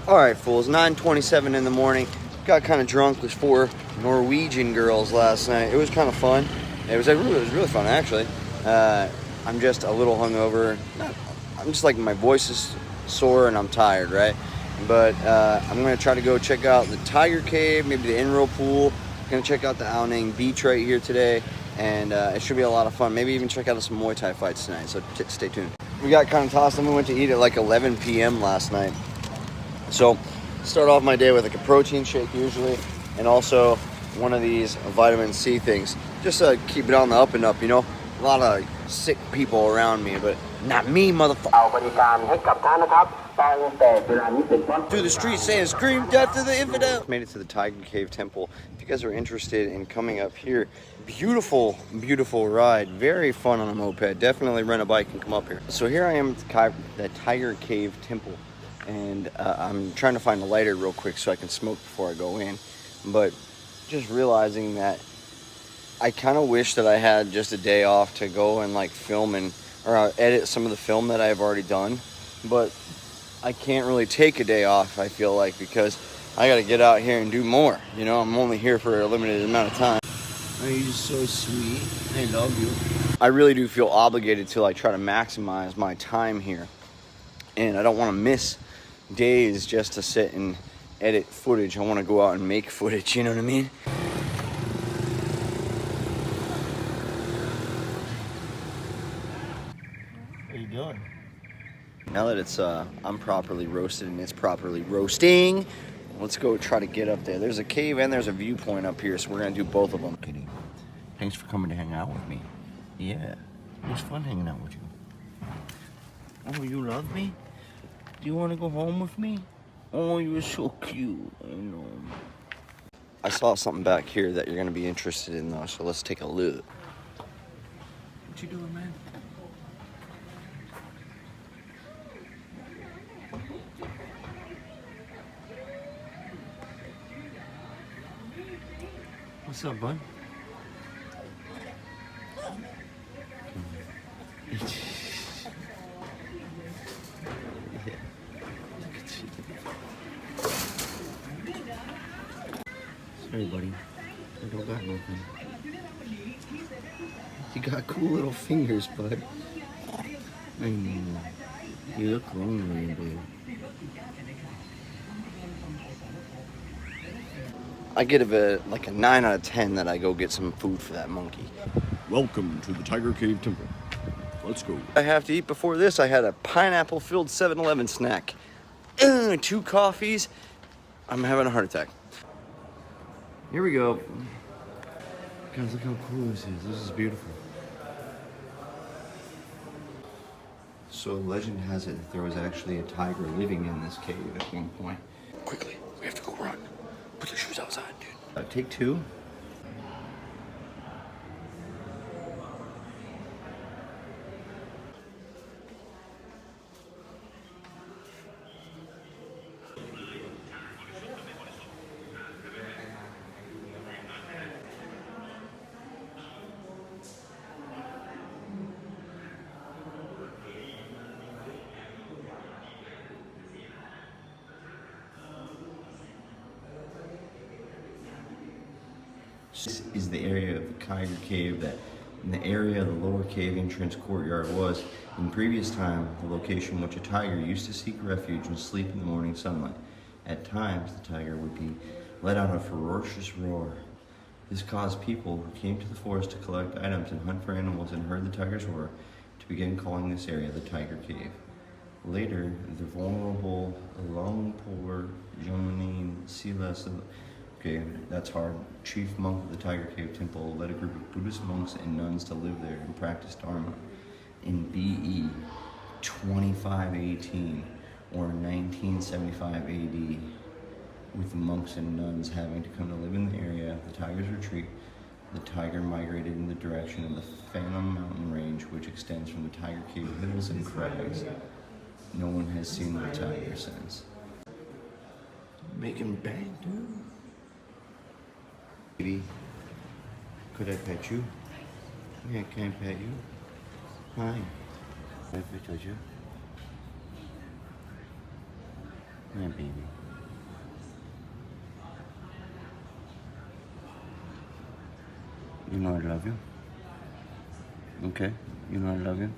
All right, fools, 9:27 in the morning. Got kind of drunk with 4 Norwegian girls last night. It was kind of fun. It was really fun, actually. I'm just a little hungover. I'm just like, my voice is sore and I'm tired, right? But I'm going to try to go check out the Tiger Cave, maybe the in-row pool. I'm going to check out the Ao Nang Beach right here today. And it should be a lot of fun. Maybe even check out some Muay Thai fights tonight, so stay tuned. We got kind of tossed and we went to eat at like 11 p.m. last night. So start off my day with like a protein shake usually, and also one of these vitamin C things, just to keep it on the up and up, you know. A lot of sick people around me, but not me, motherfucker. Through the streets saying, scream death to the infidel. Made it to the Tiger Cave Temple. If you guys are interested in coming up here, beautiful, beautiful ride. Very fun on a moped. Definitely rent a bike and come up here. So here I am at the Tiger Cave Temple. And I'm trying to find a lighter real quick so I can smoke before I go in. But just realizing that I kind of wish that I had just a day off to go and like film or edit some of the film that I've already done. But I can't really take a day off, I feel like, because I got to get out here and do more. You know, I'm only here for a limited amount of time. Oh, you're so sweet. I love you. I really do feel obligated to like try to maximize my time here. And I don't want to miss days just to sit and edit footage. I want to go out and make footage, you know what I mean? What are you doing? Now that it's I'm properly roasted and it's properly roasting, let's go try to get up there. There's a cave and there's a viewpoint up here, so we're gonna do both of them. Kitty, thanks for coming to hang out with me. Yeah, it was fun hanging out with you. Oh, you love me? Do you want to go home with me? Oh, you're so cute. I know. I saw something back here that you're going to be interested in, though, so let's take a look. What you doing, man? What's up, bud? Sorry, buddy. I don't got nothing. You got cool little fingers, bud. I know. You look lonely, dude. I give it like a 9 out of 10 that I go get some food for that monkey. Welcome to the Tiger Cave Temple. Let's go. I have to eat before this. I had a pineapple-filled 7-Eleven snack. 2 coffees. I'm having a heart attack. Here we go. Guys, look how cool this is. This is beautiful. So legend has it that there was actually a tiger living in this cave at one point. Quickly, we have to go run. Put your shoes outside, dude. Take 2. This is the area of the Tiger Cave that in the area the lower cave entrance courtyard was. In previous time, the location which a tiger used to seek refuge and sleep in the morning sunlight. At times, the tiger would be let out a ferocious roar. This caused people who came to the forest to collect items and hunt for animals and heard the tiger's roar to begin calling this area the Tiger Cave. Later, the venerable Longpor Jomanin Silas, okay, that's hard, chief monk of the Tiger Cave Temple, led a group of Buddhist monks and nuns to live there and practice Dharma. In BE 2518 or 1975 AD, with the monks and nuns having to come to live in the area of the tiger's retreat, the tiger migrated in the direction of the Phantom Mountain Range, which extends from the Tiger Cave hills and crags. No one has seen the tiger since. Make him bang, dude. Baby, could I pet you? Yeah, can I pet you? Hi. Can I touch you? Yeah, baby. You know I love you. Okay? You know I love you.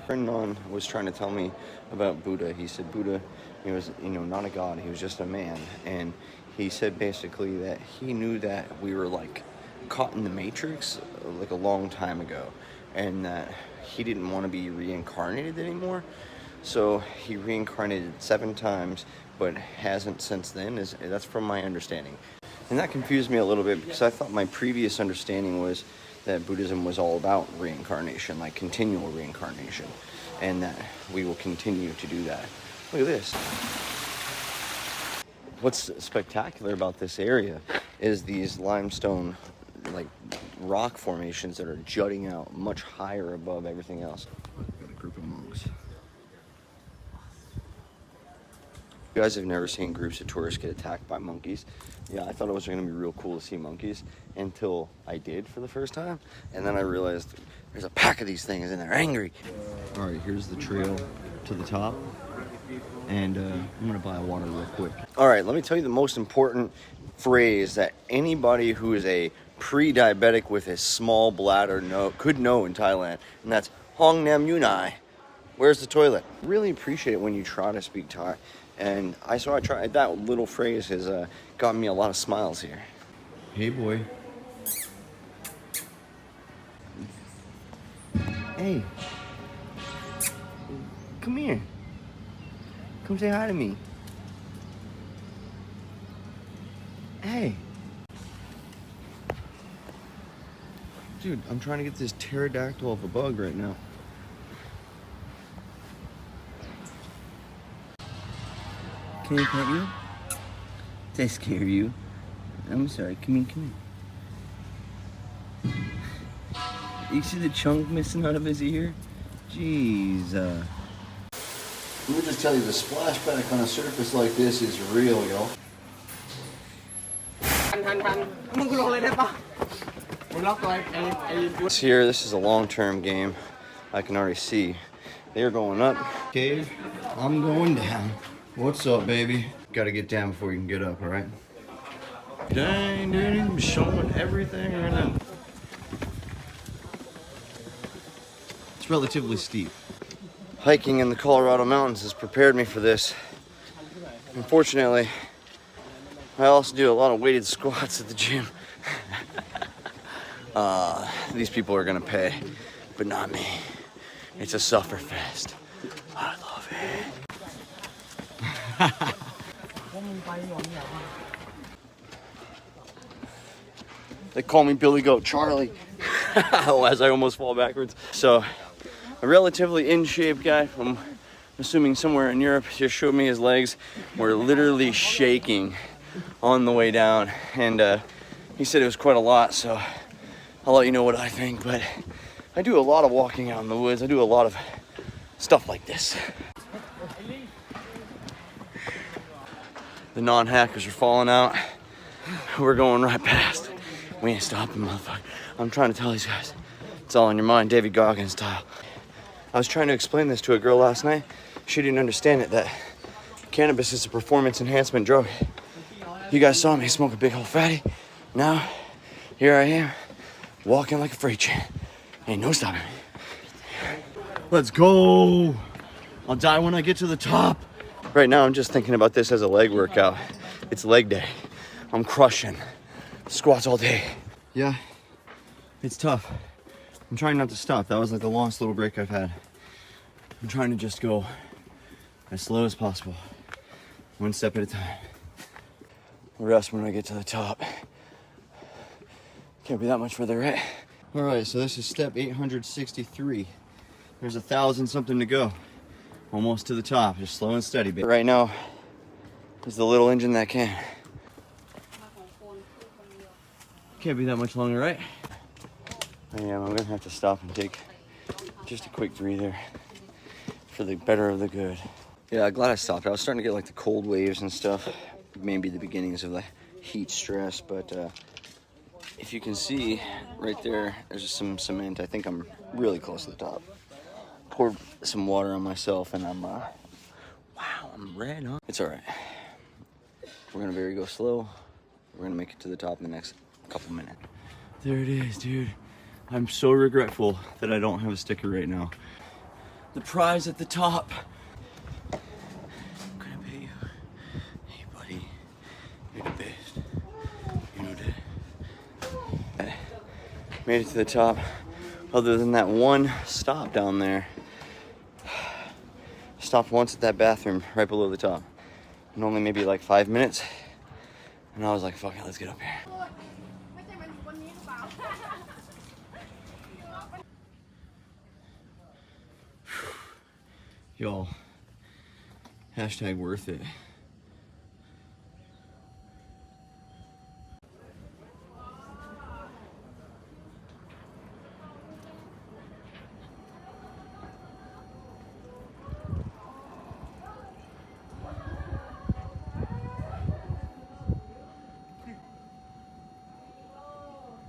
Friend Non was trying to tell me about Buddha. He said Buddha, he was, not a god. He was just a man. And he said basically that he knew that we were like caught in the Matrix like a long time ago, and that he didn't want to be reincarnated anymore. So he reincarnated 7 times, but hasn't since then. That's from my understanding. And that confused me a little bit because I thought my previous understanding was that Buddhism was all about reincarnation, like continual reincarnation, and that we will continue to do that. Look at this. What's spectacular about this area is these limestone like rock formations that are jutting out much higher above everything else. Got a group of monks. You guys have never seen groups of tourists get attacked by monkeys. Yeah, I thought it was going to be real cool to see monkeys until I did for the first time. And then I realized there's a pack of these things and they're angry. All right, here's the trail to the top. And I'm going to buy a water real quick. All right, let me tell you the most important phrase that anybody who is a pre-diabetic with a small bladder could know in Thailand. And that's Hong Nam Yunai. Where's the toilet? Really appreciate it when you try to speak Thai. And I tried that little phrase has gotten me a lot of smiles here. Hey, boy. Hey. Come here. Come say hi to me. Hey. Dude, I'm trying to get this pterodactyl off a bug right now. Can I pet you? Did I scare you? I'm sorry. Come here. You see the chunk missing out of his ear? Jeez. Let me just tell you, the splashback on a surface like this is real, yo. Here, this is a long-term game. I can already see. They're going up. Cave, I'm going down. What's up, baby? Gotta get down before you can get up, alright? Dang, dude, I'm showing everything right now. It's relatively steep. Hiking in the Colorado mountains has prepared me for this. Unfortunately, I also do a lot of weighted squats at the gym. These people are gonna pay, but not me. It's a sufferfest. I love it. They call me Billy Goat Charlie as I almost fall backwards. So, a relatively in shape guy from, assuming somewhere in Europe, just showed me his legs were literally shaking on the way down. And he said it was quite a lot, so I'll let you know what I think. But I do a lot of walking out in the woods. I do a lot of stuff like this. The non-hackers are falling out. We're going right past. We ain't stopping, motherfucker. I'm trying to tell these guys. It's all in your mind, David Goggins style. I was trying to explain this to a girl last night. She didn't understand it, that cannabis is a performance enhancement drug. You guys saw me smoke a big old fatty. Now, here I am, walking like a freight train. Ain't no stopping me. Let's go. I'll die when I get to the top. Right now, I'm just thinking about this as a leg workout. It's leg day. I'm crushing. Squats all day. Yeah, it's tough. I'm trying not to stop. That was like the longest little break I've had. I'm trying to just go as slow as possible. One step at a time. Rest when I get to the top. Can't be that much further, right? All right, so this is step 863. There's 1,000 something to go. Almost to the top, just slow and steady. But right now is the little engine that can. Can't be that much longer, right? I am. I'm gonna have to stop and take just a quick breather for the better of the good. Yeah, glad I stopped. I was starting to get like the cold waves and stuff. Maybe the beginnings of the heat stress, but if you can see right there, there's some cement. I think I'm really close to the top. Poured some water on myself and I'm Red, huh? It's all right. We're gonna go slow. We're gonna make it to the top in the next couple minutes. There it is, dude. I'm so regretful that I don't have a sticker right now. The prize at the top. I'm gonna pay you. Hey, buddy. You're the best. You know that. Made it to the top. Other than that one stop down there. Stopped once at that bathroom right below the top. And only maybe like 5 minutes. And I was like, fuck it, let's get up here. Y'all, hashtag worth it.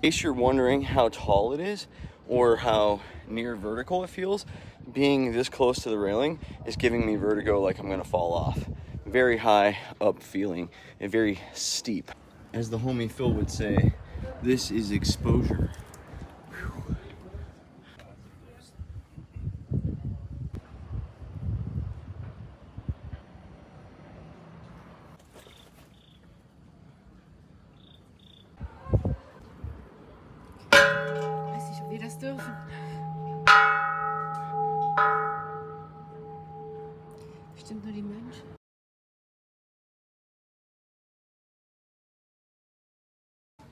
In case you're wondering how tall it is or how near vertical it feels, being this close to the railing is giving me vertigo, like I'm gonna fall off. Very high up feeling and very steep. As the homie Phil would say, this is exposure. Whew. Weiß nicht, ob wir das dürfen. Bestimmt nur die Menschen.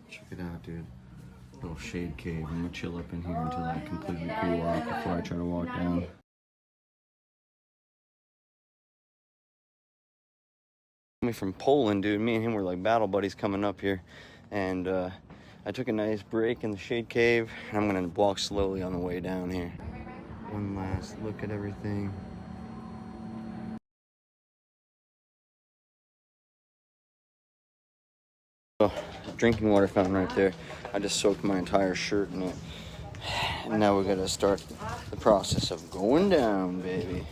Check it out, dude. Little shade cave. I'm gonna chill up in here until I completely cool off before I try to walk down. From Poland, dude. Me and him were like battle buddies coming up here, and I took a nice break in the shade cave. I'm gonna walk slowly on the way down here. One last look at everything. Oh, drinking water fountain right there. I just soaked my entire shirt in it. And now we gotta start the process of going down, baby.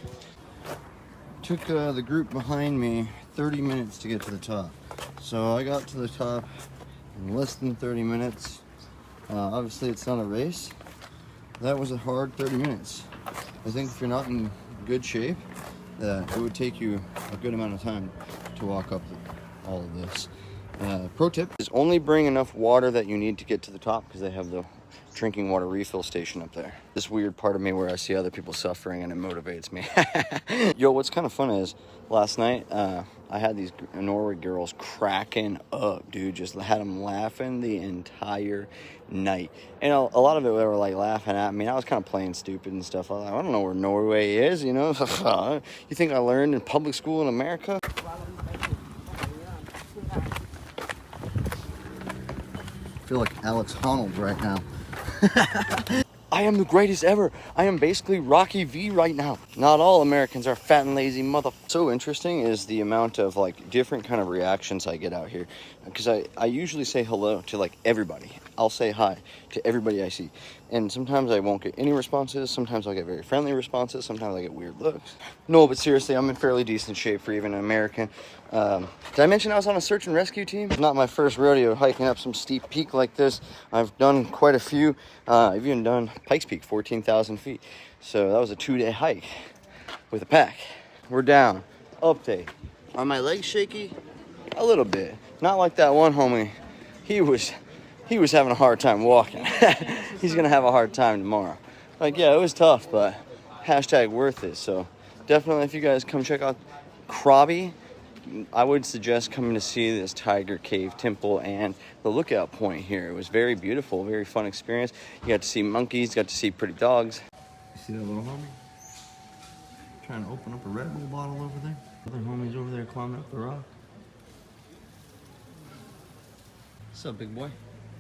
Took the group behind me 30 minutes to get to the top. So I got to the top in less than 30 minutes. Obviously it's not a race. That was a hard 30 minutes. I think if you're not in good shape, it would take you a good amount of time to walk up all of this. Pro tip is only bring enough water that you need to get to the top, because they have the drinking water refill station up there. This weird part of me where I see other people suffering and it motivates me. Yo, what's kind of fun is last night I had these Norway girls cracking up, dude. Just had them laughing the entire night. And a lot of it, they were like laughing at me. I was kind of playing stupid and stuff. I was like, I don't know where Norway is, you know? You think I learned in public school in America? I feel like Alex Honnold right now. I am the greatest ever. I am basically Rocky V right now. Not all Americans are fat and lazy mother. So interesting is the amount of like different kind of reactions I get out here. Because I usually say hello to like everybody. I'll say hi to everybody I see. And sometimes I won't get any responses. Sometimes I'll get very friendly responses. Sometimes I get weird looks. No, but seriously, I'm in fairly decent shape for even an American. Did I mention I was on a search and rescue team? Not my first rodeo hiking up some steep peak like this. I've done quite a few. I've even done Pikes Peak, 14,000 feet. So that was a 2-day hike with a pack. We're down. Update. Are my legs shaky? A little bit. Not like that one homie. He was having a hard time walking. He's gonna have a hard time tomorrow. Like, yeah, it was tough, but hashtag worth it. So definitely, if you guys come check out Krabi, I would suggest coming to see this Tiger Cave Temple and the lookout point here. It was very beautiful, very fun experience. You got to see monkeys, got to see pretty dogs. You see that little homie? Trying to open up a Red Bull bottle over there. Other homies over there climbing up the rock. What's up, big boy?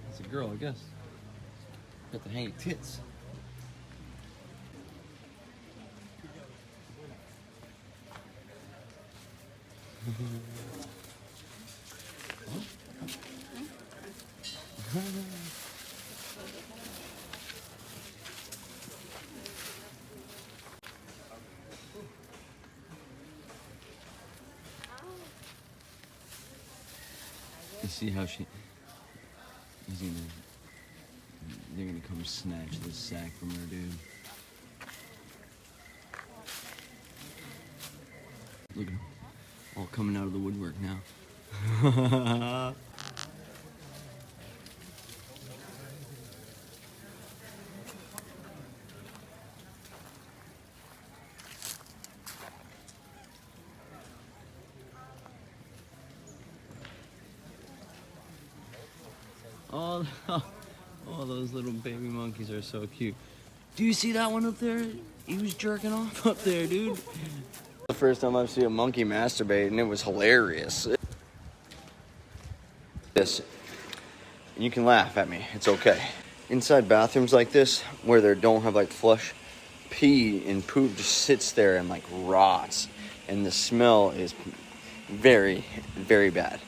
That's a girl, I guess. Got the hanging tits. You see how they're gonna come snatch this sack from her, dude. Look at them, all coming out of the woodwork now. Oh, those little baby monkeys are so cute. Do you see that one up there? He was jerking off up there, dude. The first time I've seen a monkey masturbate, and it was hilarious. This, and you can laugh at me. It's okay. Inside bathrooms like this, where they don't have like flush, pee and poop just sits there and like rots, and the smell is very, very bad.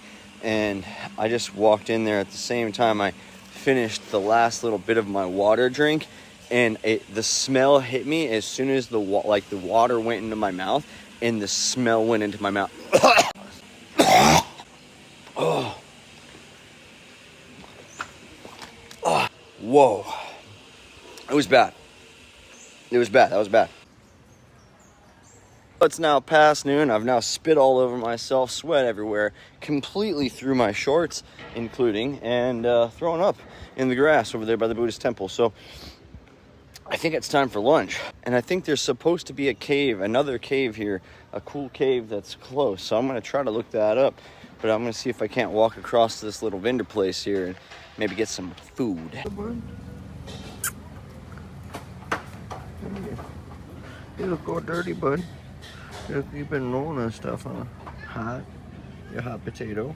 And I just walked in there at the same time I finished the last little bit of my water drink, and the smell hit me as soon as the water went into my mouth, and the smell went into my mouth. Oh. Oh. Whoa. It was bad. It was bad. That was bad. It's now past noon. I've now spit all over myself, sweat everywhere, completely through my shorts, including, and thrown up in the grass over there by the Buddhist temple. So I think it's time for lunch. And I think there's supposed to be a cave, another cave here, a cool cave that's close. So I'm going to try to look that up. But I'm going to see if I can't walk across this little vendor place here and maybe get some food. You look all dirty, bud. You've been rolling and stuff, huh? Hot. Your hot potato.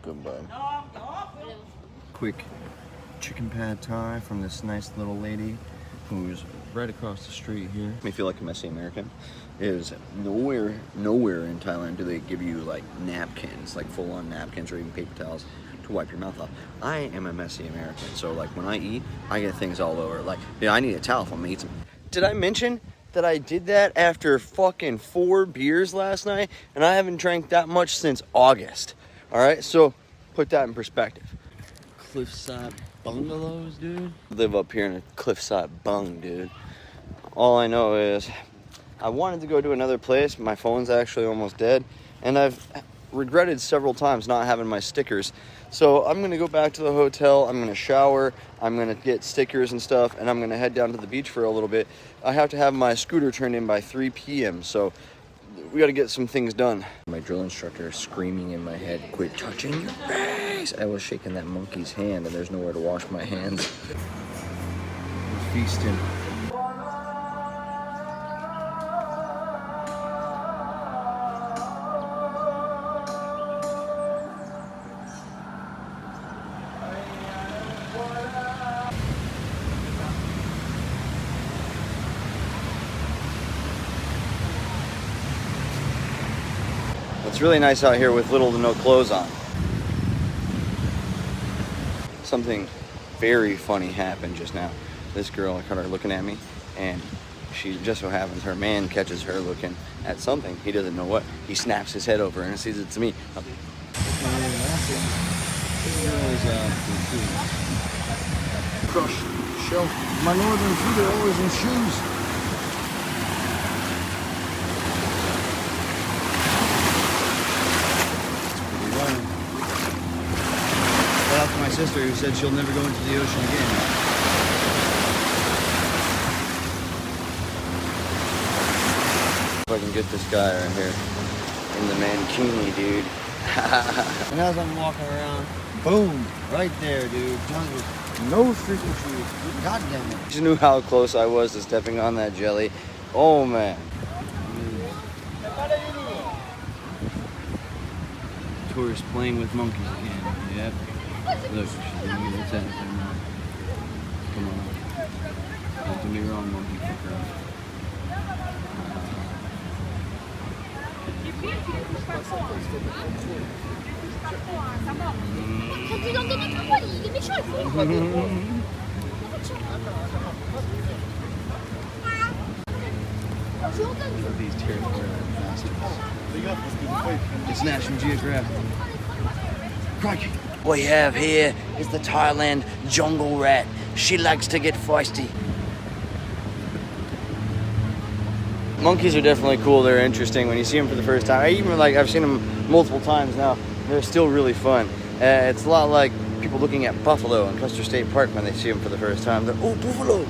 Goodbye. Quick chicken pad thai from this nice little lady who's right across the street here. Makes me feel like a messy American. Is nowhere in Thailand do they give you like napkins, like full-on napkins or even paper towels to wipe your mouth off. I am a messy American, so like when I eat, I get things all over. Like, yeah, I need a towel if I'm eating. Did I mention that I did that after fucking 4 beers last night, and I haven't drank that much since August? All right, so put that in perspective. Cliffside bungalows, dude. Live up here in a cliffside bung, dude. All I know is I wanted to go to another place. My phone's actually almost dead, and I've regretted several times not having my stickers. So I'm gonna go back to the hotel, I'm gonna shower, I'm gonna get stickers and stuff, and I'm gonna head down to the beach for a little bit. I have to have my scooter turned in by 3 p.m. so we gotta get some things done. My drill instructor is screaming in my head, "Quit touching your face!" I was shaking that monkey's hand and there's nowhere to wash my hands. We're feasting. It's really nice out here with little to no clothes on. Something very funny happened just now. This girl, I caught her looking at me, and she just so happens her man catches her looking at something. He doesn't know what. He snaps his head over and sees it's me. Crush shelf. My northern feet are always in shoes. My sister, who said she'll never go into the ocean again. If I can get this guy right here in the mankini, dude. And as I'm walking around, boom, right there, dude. No freaking shoes. God damn it. Just knew how close I was to stepping on that jelly. Oh man. Tourists playing with monkeys again. Yep. Look, she's gonna get its ass in now. Come on. Don't do me wrong, monkey fucker. Look at these territorial bastards. It's National Geographic. Crikey. What we have here is the Thailand jungle rat. She likes to get feisty. Monkeys are definitely cool. They're interesting when you see them for the first time. I've seen them multiple times now. They're still really fun. It's a lot like people looking at buffalo in Custer State Park when they see them for the first time. They're, oh, buffalo!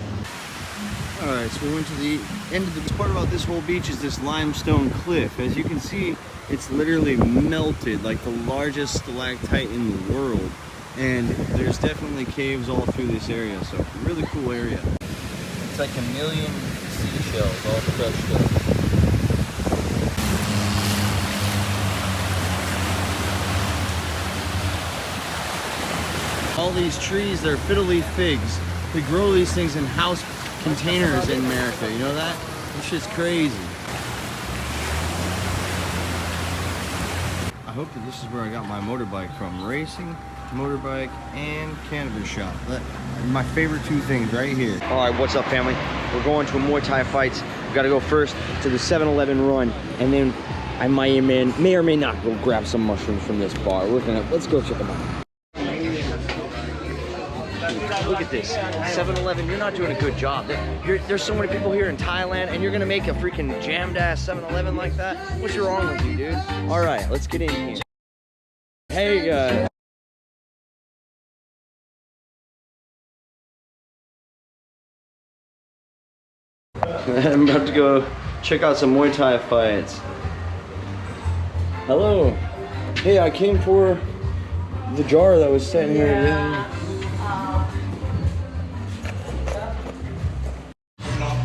Alright, so we went to the end of the best part about this whole beach is this limestone cliff. As you can see, it's literally melted, like the largest stalactite in the world. And there's definitely caves all through this area, so really cool area. It's like a million seashells all crushed up. All these trees, they're fiddle-leaf figs. They grow these things in house containers in America, you know that? This shit's crazy. I hope that this is where I got my motorbike from. Racing, motorbike, and cannabis shop. That are my favorite two things right here. All right, what's up, family? We're going to a Muay Thai fights. We gotta go first to the 7-Eleven run, and then I may or may not go grab some mushrooms from this bar. Let's go check them out. Look at this, 7-Eleven, you're not doing a good job. There's so many people here in Thailand, and you're gonna make a freaking jammed ass 7-Eleven like that? What's wrong with you, dude? All right, let's get in here. Hey, I'm about to go check out some Muay Thai fights. Hello. Hey, I came for the jar that was sitting here. Yeah.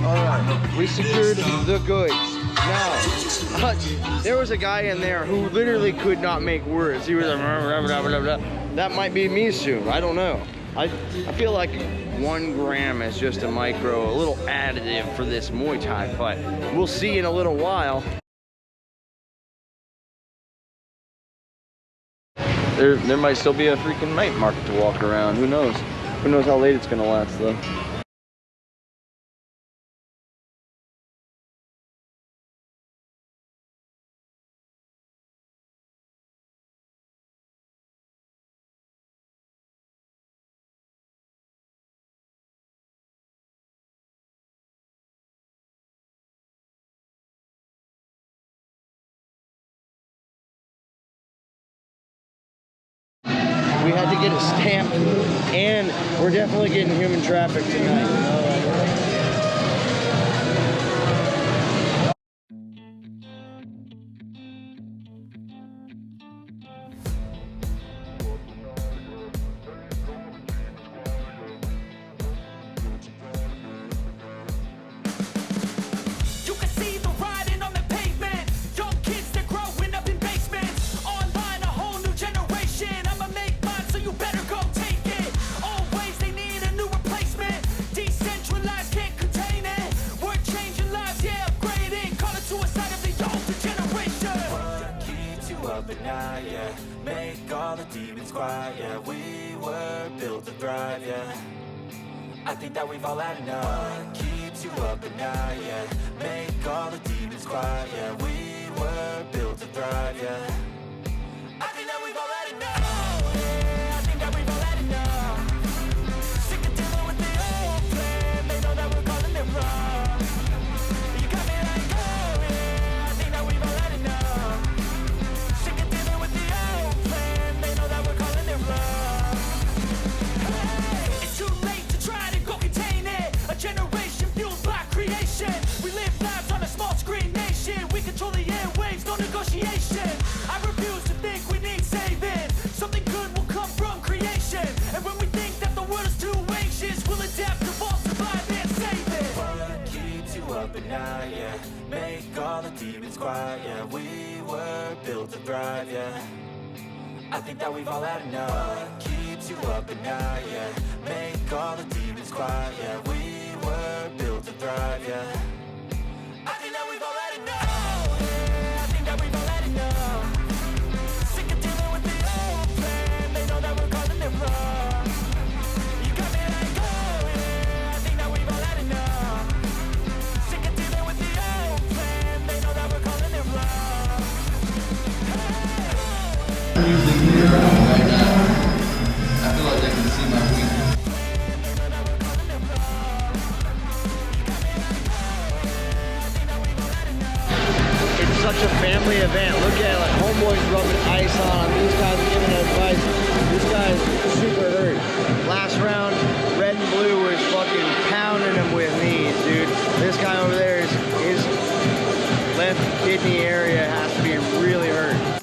Alright, we secured the goods. Now, there was a guy in there who literally could not make words. He was like, blah, blah, blah, blah. That might be me soon. I don't know. I feel like 1 gram is just a little additive for this Muay Thai fight. We'll see in a little while. There might still be a freaking night market to walk around. Who knows? Who knows how late it's gonna last though. We had to get it stamped, and we're definitely getting human traffic tonight. You know? Yeah, make all the demons quiet. Yeah, we were built to thrive. Yeah, I think that we've all had enough. What keeps you up at night? Yeah, make all the demons quiet. Yeah, we were built to thrive. Yeah, I think that we've all had enough. Yeah, I think that we've all had enough. Sick of dealing with the old plan. They know that we're calling it wrong. You got me like, oh yeah, I think that we've all had enough. Yeah, make all the demons quiet. Yeah, we were built to thrive. Yeah, I think that we've all had enough. What keeps you up at night? Yeah, make all the demons quiet. Yeah, we were built to thrive. Yeah, I think that we've all had enough. Yeah, I think that we've all had enough. Sick of dealing with the old plan. They know that we're calling it wrong. You got me like, oh yeah, I think that we've all had enough. Sick of dealing with the old It's such a family event. Look at it, like homeboys rubbing ice on him. These guys are giving advice. This guy's super hurt. Last round, red and blue was fucking pounding him with knees, dude. This guy over there is his left kidney area has to be really hurt.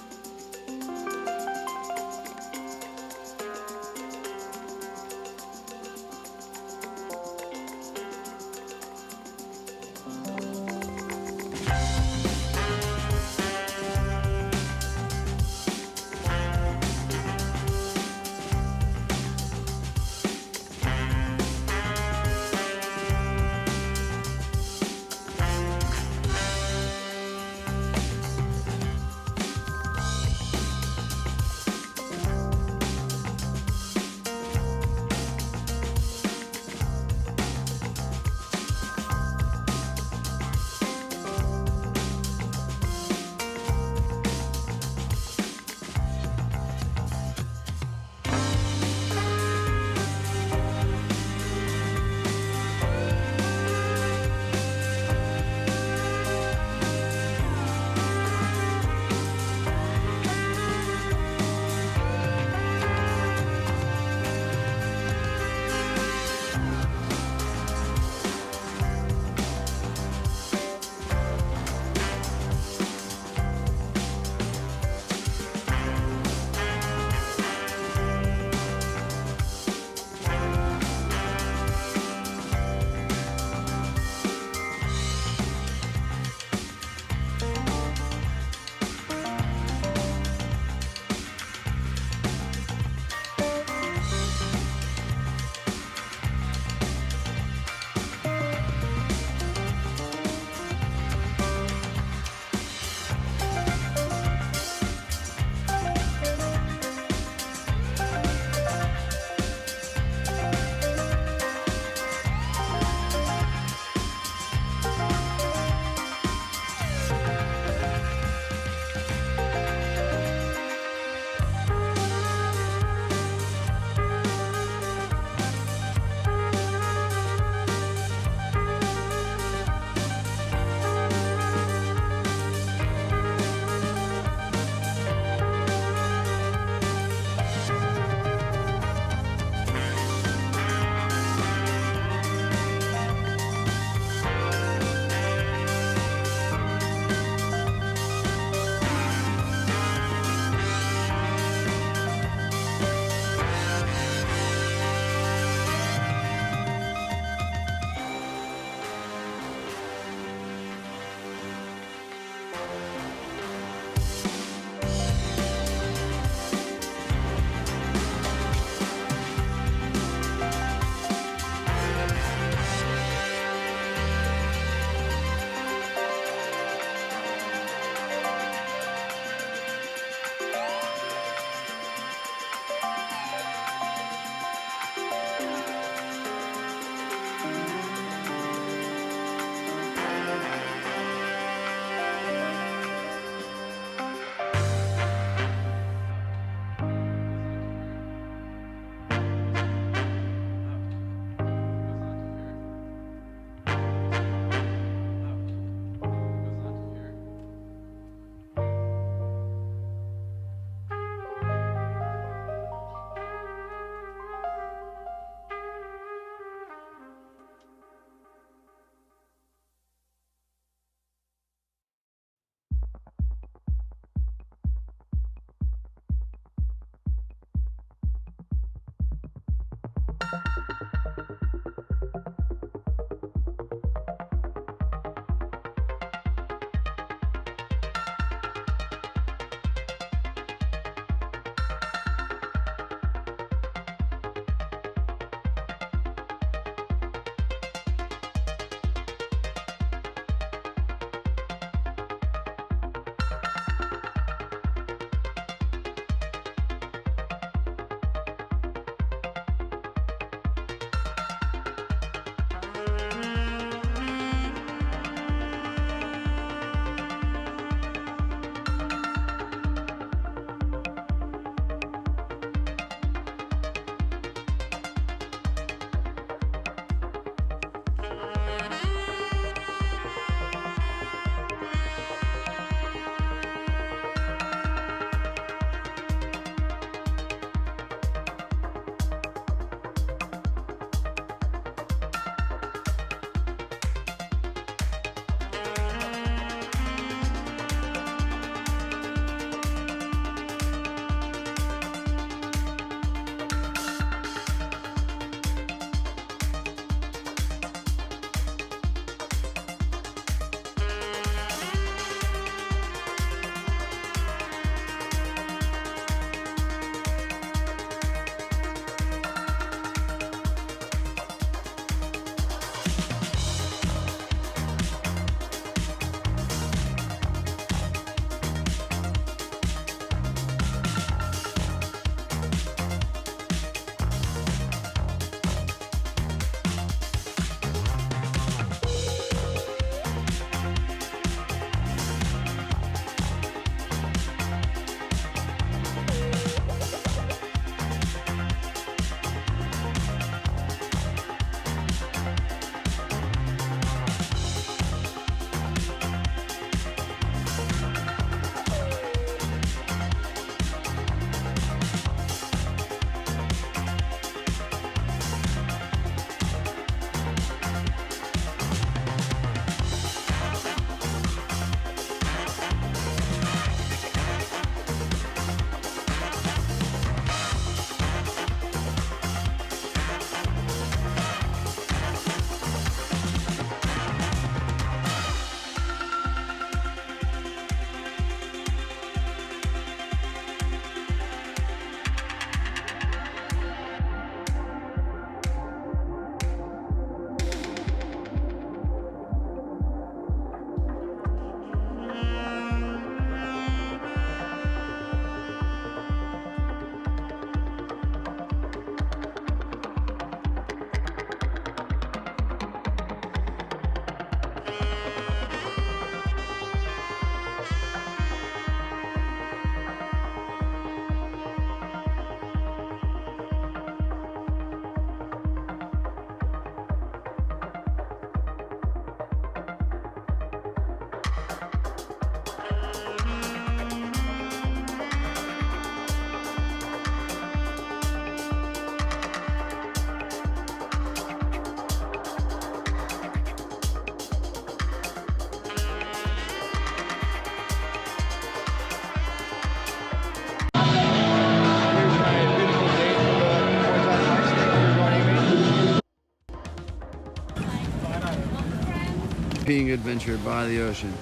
being adventured by the ocean.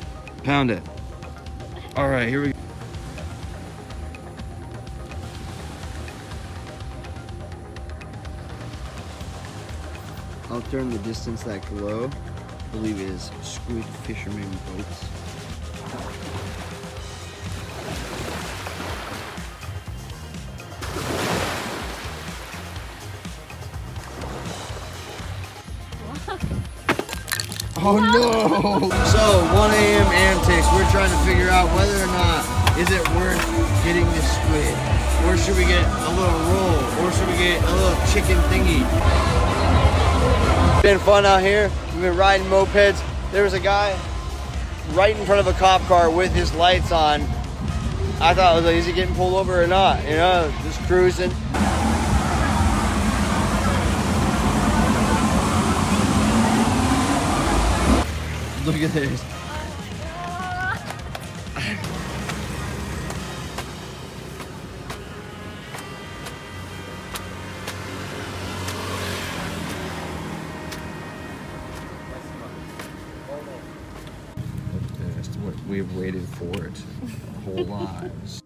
Pound it. All right, here we go. Out there in the distance, that glow, I believe it is squid fishermen boats. Oh no! So 1 a.m. antics. We're trying to figure out whether or not is it worth getting this squid, or should we get a little roll, or should we get a little chicken thingy? Been fun out here. We've been riding mopeds. There was a guy right in front of a cop car with his lights on. I thought, I was like, is he getting pulled over or not? You know, just cruising. Look at this. We have waited for it our whole lives.